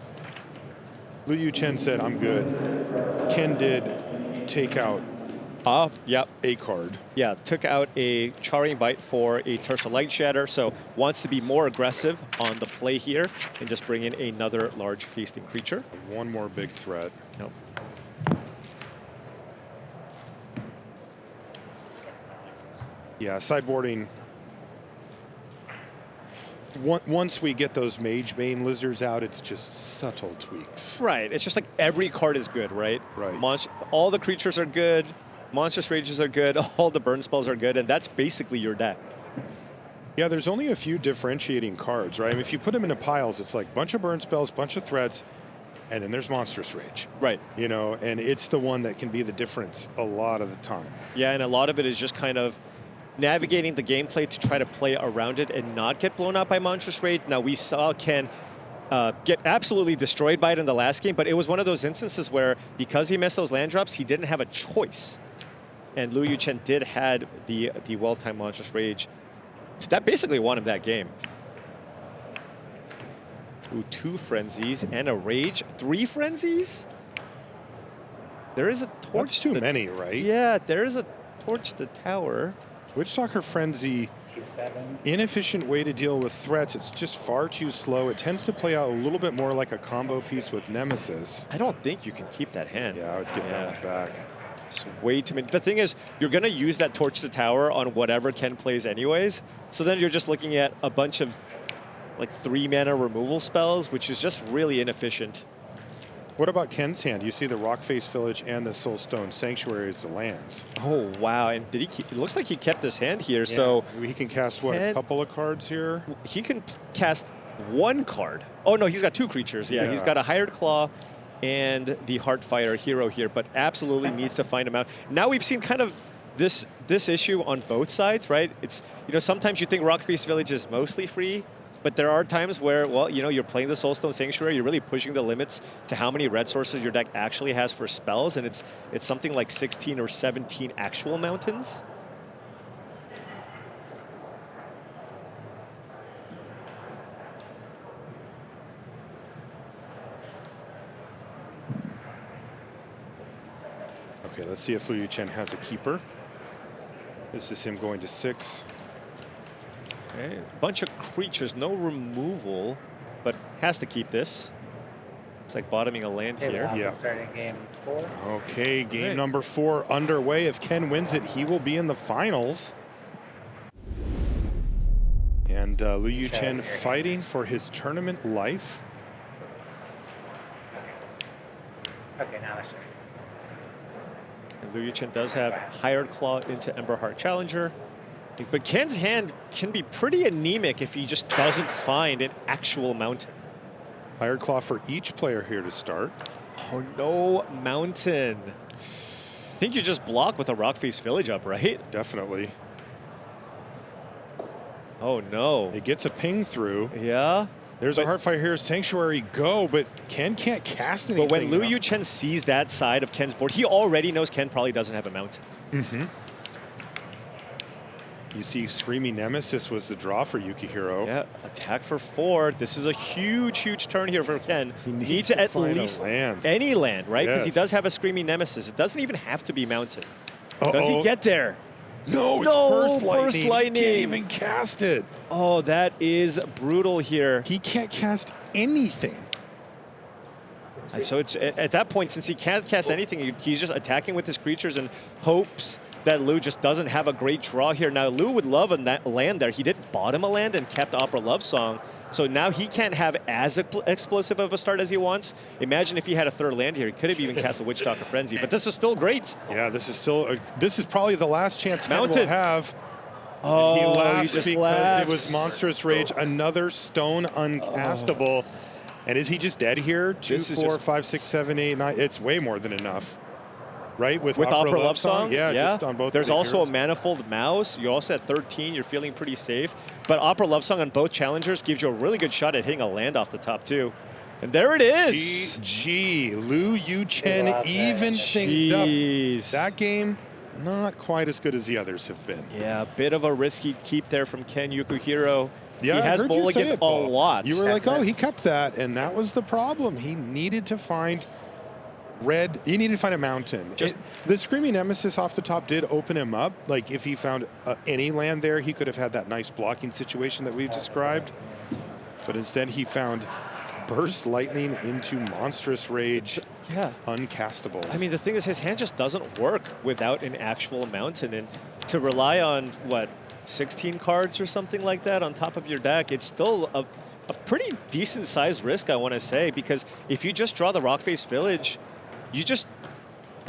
Liu Yuchen said, I'm good. Ken did take out yeah. a card. Yeah, took out a Charring Bite for a Tersa Light Shatter, so wants to be more aggressive on the play here and just bring in another large hasting creature. One more big threat. Nope. Yeah, sideboarding. Once we get those Mage Bane Lizards out, it's just subtle tweaks. Right, it's just like every card is good, right? Right. All the creatures are good, Monstrous Rages are good, all the burn spells are good, and that's basically your deck. Yeah, there's only a few differentiating cards, right? I mean, if you put them into piles, it's like bunch of burn spells, bunch of threats, and then there's Monstrous Rage. Right. You know, and it's the one that can be the difference a lot of the time. Yeah, and a lot of it is just kind of navigating the gameplay to try to play around it and not get blown out by Monstrous Rage. Now, we saw Ken get absolutely destroyed by it in the last game, but it was one of those instances where, because he missed those land drops, he didn't have a choice. And Liu Yuchen did had the well-timed Monstrous Rage. So that basically won him that game. Ooh, 2 Frenzies and a Rage. 3 Frenzies? There is a torch. That's too many, right? Yeah, there is a torch to tower. Witchstalker Frenzy, Q7. inefficient way to deal with threats. It's just far too slow. It tends to play out a little bit more like a combo piece with Nemesis. I don't think you can keep that hand. Yeah, I would get that one back. Just way too many. The thing is, you're going to use that torch to tower on whatever Ken plays anyways. So then you're just looking at a bunch of like 3 mana removal spells, which is just really inefficient. What about Ken's hand? You see the Rockface Village and the Soulstone Sanctuary as the lands. Oh, wow. And did he keep, it looks like he kept his hand here. Yeah. So He can cast, what, a couple of cards here? he can cast 1 card. Oh, no, he's got 2 creatures. Yeah, he's Yeah. got a Hired Claw and the Heartfire hero here, but absolutely needs to find him out. Now we've seen kind of this issue on both sides, right? It's, you know, sometimes you think Rockface Village is mostly free, but there are times where, well, you know, you're playing the Soulstone Sanctuary, you're really pushing the limits to how many red sources your deck actually has for spells, and it's something like 16 or 17 actual mountains. Okay, let's see if Liu Yuchen has a keeper. This is him going to 6. Okay, a bunch of creatures, no removal, but has to keep this. It's like bottoming a land here. Yeah. Starting game 4. Okay, game Right. number 4 underway. If Ken wins it, he will be in the finals. And Liu Yuchen fighting for his tournament life. Okay, now let's start. And Liu Yuchen does have Hired Claw into Emberheart Challenger. But Ken's hand can be pretty anemic if he just doesn't find an actual mountain. Hired Claw for each player here to start. Oh, no mountain. I think you just block with a Rockface Village up, right? Definitely. Oh, no. It gets a ping through. Yeah. There's a Heartfire here, Sanctuary go, but Ken can't cast anything. But when Liu now. Yuchen sees that side of Ken's board, he already knows Ken probably doesn't have a mountain. You see Screaming Nemesis was the draw for Yukuhiro. Yeah, attack for 4. This is a huge, huge turn here for Ken. He needs to at find least land. any land, right? Because he Yes. does have a Screaming Nemesis. It doesn't even have to be mountain. Does Uh-oh. he get there? No, it's No, Burst Lightning. Burst He Lightning. can't even cast it. Oh, that is brutal here. He can't cast anything. And so it's at that point, since he can't cast anything, he's just attacking with his creatures and hopes that Liu just doesn't have a great draw here. Now, Liu would love a land there. He didn't bottom a land and kept Opera Love Song. So now he can't have as explosive of a start as he wants. Imagine if he had a third land here. He could have even cast a Witch Doctor Frenzy, but this is still great. Yeah, this is probably the last chance Ken will Mountain. have. Oh, He laughs just because laughs. it was Monstrous Rage, another stone uncastable. And is he just dead here? 2, This is 4, just- 5, 6, 7, 8, 9. It's way more than enough. Right? With Opera Love Song? Yeah, just on both There's of the also heroes. a Manifold Mouse. You're also at 13. You're feeling pretty safe. But Opera Love Song on both challengers gives you a really good shot at hitting a land off the top, too. And there it is. GG. Liu Yuchen Love that. even things Jeez. up. That game, not quite as good as the others have been. Yeah, a bit of a risky keep there from Ken Yukuhiro. Yeah, he I has heard you say mulligan it, a Paul. lot. You were like, oh, he Settlers. kept that, and that was the problem. He needed to find red. He needed to find a mountain. The Screaming Nemesis off the top did open him up. Like, if he found any land there, he could have had that nice blocking situation that we've described. But instead, he found Burst Lightning into Monstrous Rage. Yeah. Uncastables. I mean, the thing is, his hand just doesn't work without an actual mountain. And to rely on, what, 16 cards or something like that on top of your deck, it's still a pretty decent sized risk, I want to say, because if you just draw the Rockface Village, you just,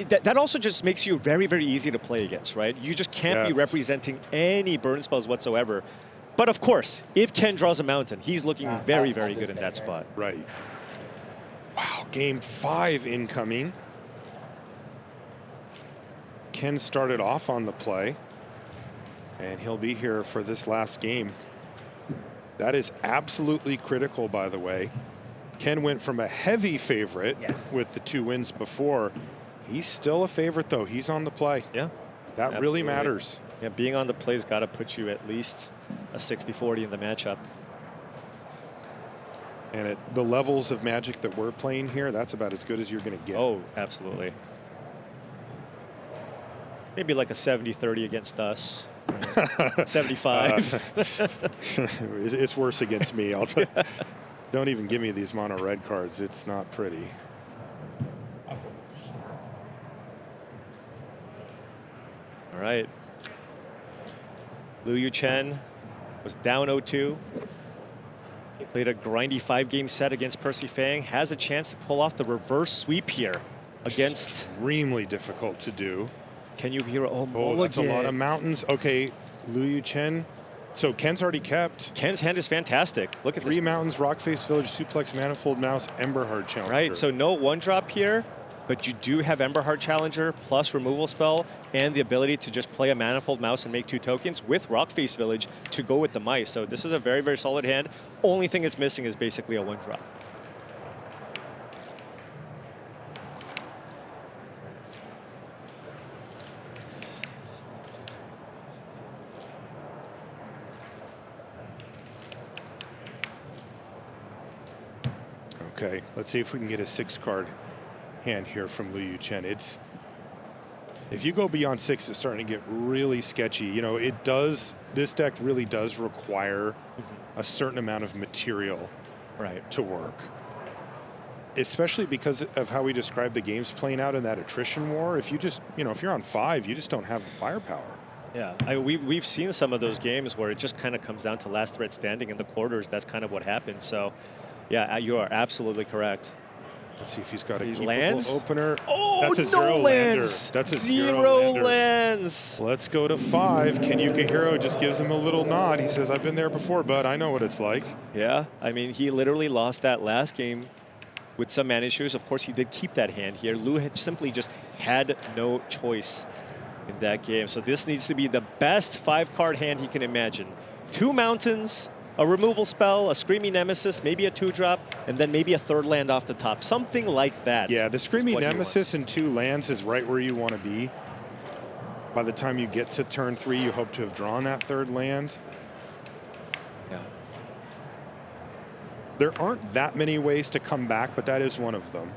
that also just makes you very, very easy to play against, right? You just can't be Yes. representing any burn spells whatsoever. But of course, if Ken draws a mountain, he's looking very, very good in that spot. Right. Wow, game 5 incoming. Ken started off on the play, and he'll be here for this last game. That is absolutely critical, by the way. Ken went from a heavy favorite with the 2 wins before. He's still a favorite, though. He's on the play. Yeah. That really Absolutely. matters. Yeah, being on the play's got to put you at least a 60-40 in the matchup. And at the levels of Magic that we're playing here, that's about as good as you're going to get. Oh, absolutely. Maybe like a 70-30 against us. 75. It's worse against me. I'll tell you. Don't even give me these mono red cards. It's not pretty. All right. Liu Yuchen was down 0-2. He played a grindy 5-game set against Percy Fang. Has a chance to pull off the reverse sweep here against Extremely difficult to do. Ken Yukuhiro. Oh, that's a lot of mountains. Okay, Liu Yuchen. So Ken's already kept Ken's hand is fantastic. Look at 3 this. mountains, Rockface Village, Suplex, Manifold Mouse, Emberheart Challenger. Right, so no 1-drop here, but you do have Emberheart Challenger plus removal spell and the ability to just play a Manifold Mouse and make 2 tokens with Rockface Village to go with the mice. So this is a very, very solid hand. Only thing it's missing is basically a 1-drop. Okay, let's see if we can get a 6-card hand here from Liu Yuchen. It's, if you go beyond 6, it's starting to get really sketchy. You know, it does, this deck really does require a certain amount of material to work. Especially because of how we described the games playing out in that attrition war. If you just, you know, if you're on 5, you just don't have the firepower. Yeah, we've seen some of those games where it just kind of comes down to last threat standing in the quarters. That's kind of what happens. So, yeah, you are absolutely correct. Let's see if he's got a He keepable lands? opener. Oh, That's a no zero lander. lands. That's a Zero lander. lands. Let's go to 5. Ken Yukuhiro just gives him a little nod. He says, I've been there before, bud. I know what it's like. Yeah, I mean, he literally lost that last game with some man issues. Of course, he did keep that hand here. Liu had simply just had no choice in that game. So this needs to be the best 5-card hand he can imagine. 2 mountains, a removal spell, a Screaming Nemesis, maybe a 2-drop, and then maybe a 3rd land off the top. Something like that. Yeah, the is Screaming what he Nemesis wants. and 2 lands is right where you want to be. By the time you get to turn 3, you hope to have drawn that 3rd land. Yeah. There aren't that many ways to come back, but that is one of them.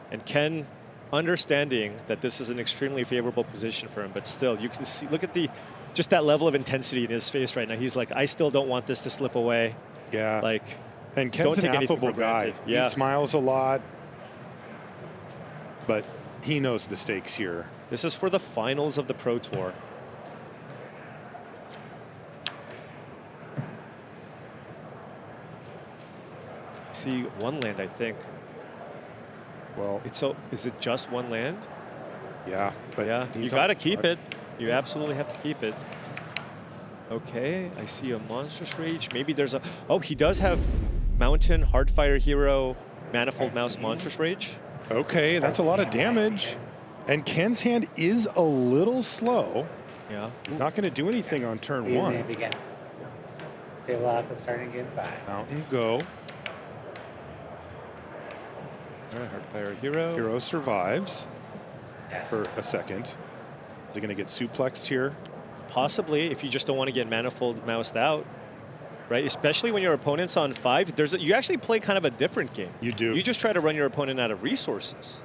And Ken understanding that this is an extremely favorable position for him, but still, you can see, look at just that level of intensity in his face right now. He's like, I still don't want this to slip away. Yeah. Like, And don't Ken's an take anything affable for guy. granted. Yeah. He smiles a lot, but he knows the stakes here. This is for the finals of the Pro Tour. See, 1 land, I think. Well, Is it just 1 land? yeah, but Yeah, you he's got to up- keep it. You absolutely have to keep it. Okay, I see a Monstrous Rage. Maybe there's a... Oh, he does have Mountain, Hardfire Hero, Manifold Mouse, Monstrous Rage. Okay, that's a lot of damage. And Ken's hand is a little slow. Yeah. He's not going to do anything on turn You may 1. begin. Table off and starting game 5. Mountain go. All right, Hardfire Hero. Hero survives Yes. for a second. Is he going to get suplexed here? Possibly, if you just don't want to get Manifold Moused out. Right, especially when your opponent's on 5. You actually play kind of a different game. You do. You just try to run your opponent out of resources.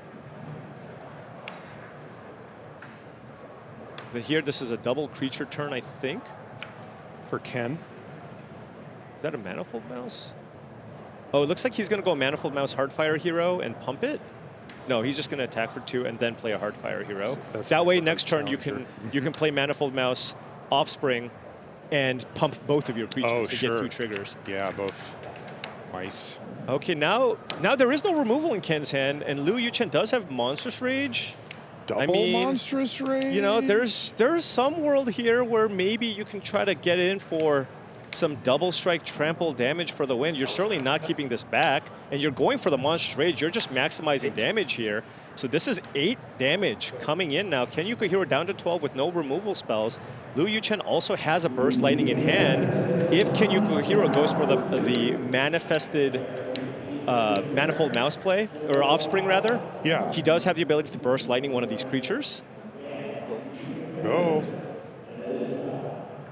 But here, this is a double creature turn, I think. For Ken. Is that a Manifold Mouse? Oh, it looks like he's going to go Manifold Mouse Hardfire Hero and pump it. No, he's just going to attack for 2 and then play a Hardfire Hero. That's That way, a next turn you challenger. can play Manifold Mouse Offspring and pump both of your creatures Oh, to sure. get 2 triggers. Yeah, both mice. Okay, now there is no removal in Ken's hand, and Liu Yuchen does have Monstrous Rage. Double mean, Monstrous Rage? You know, there's some world here where maybe you can try to get in for some double strike trample damage for the win. You're certainly not keeping this back, and you're going for the Monstrous Rage. You're just maximizing damage here. So this is 8 damage coming in now. Ken Yukuhiro down to 12 with no removal spells. Liu Yuchen also has a Burst Lightning in hand. If Ken Yukuhiro goes for the manifested Manifold Mouse play, or Offspring rather, Yeah. he does have the ability to Burst Lightning one of these creatures. Go.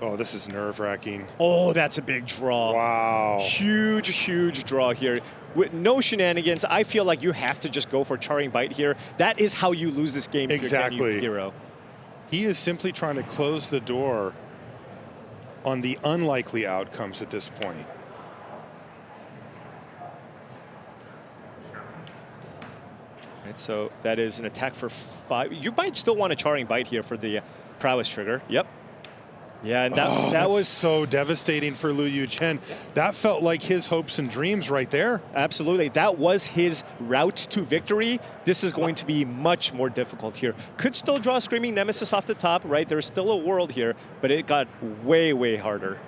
Oh, this is nerve-wracking. Oh, that's a big draw. Wow. Huge, huge draw here. With no shenanigans, I feel like you have to just go for Charring Bite here. That is how you lose this game. Exactly. Hero. He is simply trying to close the door on the unlikely outcomes at this point. Right, so that is an attack for 5. You might still want a Charring Bite here for the prowess trigger. Yep. Yeah, and that That's was so devastating for Liu Yuchen. That felt like his hopes and dreams right there. absolutely. That was his route to victory. This is going to be much more difficult here. Could still draw Screaming Nemesis off the top, right? There's still a world here, but it got way, way harder.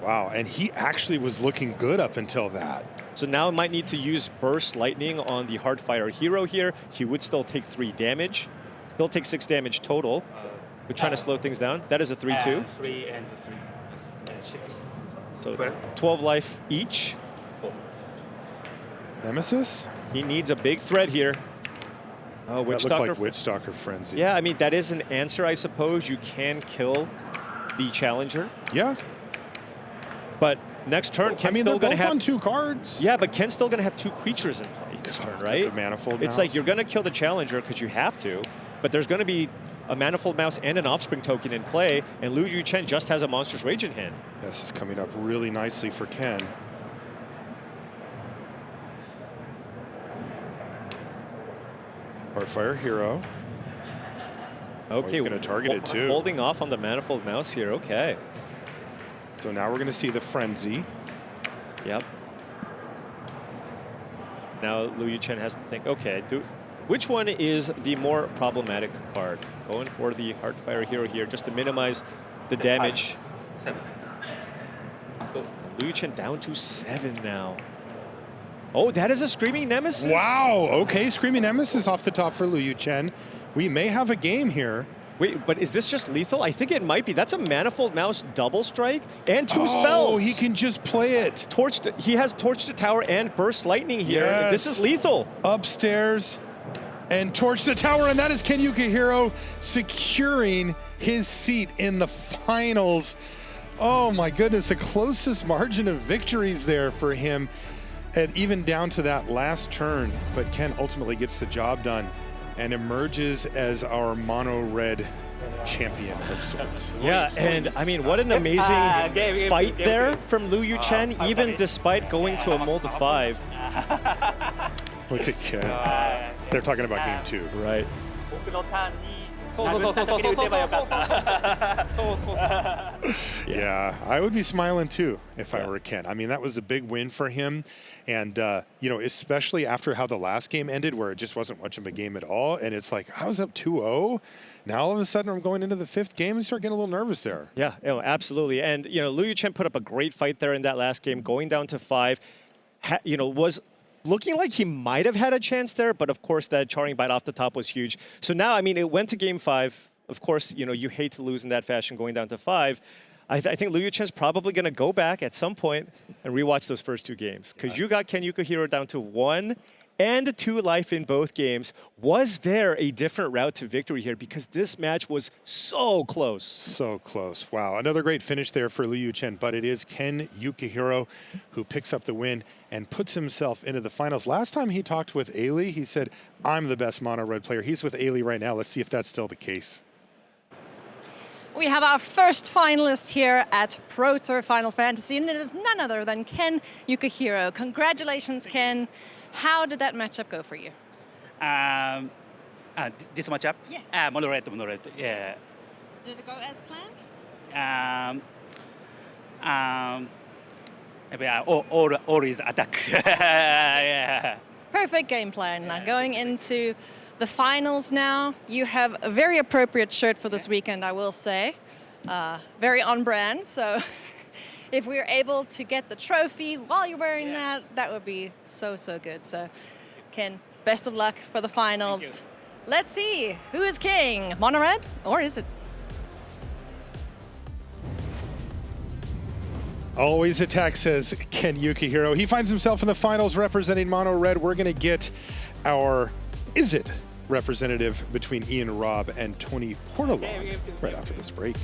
Wow, and he actually was looking good up until that. So now might need to use Burst Lightning on the Hardfire Hero here. He would still take 3 damage. Still take 6 damage total. We're trying to slow things down. That is a 3-2. 3 and 3. And 6. So 12. 12 life each. Nemesis? He needs a big threat here. Oh, That Witch looked like Doctor. Witch Stalker Frenzy. Yeah, I mean, that is an answer, I suppose. You can kill the challenger. Yeah. But next turn, I Ken's mean, still they're going to both have... on 2 cards. Yeah, but Ken's still going to have 2 creatures in play this turn, right? The Manifold It's Mouse. like you're going to kill the challenger because you have to, but there's going to be a Manifold Mouse and an Offspring token in play, and Liu Yuchen just has a Monstrous Rage in hand. This is coming up really nicely for Ken. Heartfire Hero. Okay, he's gonna target it too. Holding off on the Manifold Mouse here, okay. So now we're going to see the Frenzy. Yep. Now Liu Yuchen has to think, okay, which one is the more problematic card? Going for the Heartfire Hero here just to minimize the damage. 7. Go. Liu Yuchen down to 7 now. Oh, that is a Screaming Nemesis. Wow. Okay, Screaming Nemesis off the top for Liu Yuchen. We may have a game here. Wait, but is this just lethal? I think it might be. That's a Manifold Mouse double strike and 2 spells. Oh, he can just play it. He has Torch the Tower and Burst Lightning here. Yes. This is lethal. Upstairs and Torch the Tower, and that is Ken Yukuhiro securing his seat in the finals. Oh my goodness, the closest margin of victories there for him, and even down to that last turn. But Ken ultimately gets the job done and emerges as our mono red champion of sorts. Yeah, and I mean, what an amazing fight there from Liu Yuchen, even despite going to a mold of 5. Look at Ken. They're talking about game 2. Right. Yeah, I would be smiling too if I were Ken. I mean, that was a big win for him. And, you know, especially after how the last game ended, where it just wasn't much of a game at all. And it's like, I was up 2-0. Now all of a sudden I'm going into the 5th game and start getting a little nervous there. Yeah, absolutely. And, you know, Liu Yuchen put up a great fight there in that last game, going down to 5. You know, was looking like he might have had a chance there, but of course that charring bite off the top was huge. So now, I mean, it went to game 5. Of course, you know, you hate to lose in that fashion going down to 5. I think Liu Yuchen's probably going to go back at some point and rewatch those first 2 games, because you got Ken Yukuhiro down to 1 and 2 life in both games. Was there a different route to victory here? Because this match was so close. So close. Wow. Another great finish there for Liu Yuchen, but it is Ken Yukuhiro who picks up the win and puts himself into the finals. Last time he talked with Ailey, he said, I'm the best mono red player. He's with Ailey right now. Let's see if that's still the case. We have our first finalist here at Pro Tour Final Fantasy, and it is none other than Ken Yukuhiro. Congratulations, Ken. How did that matchup go for you? This matchup? Yes. Mono red, yeah. Did it go as planned? Maybe always attack. Yeah. Perfect game plan. Now going into the finals now, you have a very appropriate shirt for this weekend, I will say. Very on brand, so if we were able to get the trophy while you're wearing that, that would be so, so good. So, Ken, best of luck for the finals. Let's see, who is king? Mono red, or is it? Always attack, says Ken Yukuhiro. He finds himself in the finals representing mono red. We're going to get our Is It representative between Ian Robb and Tony Portalon right after this break.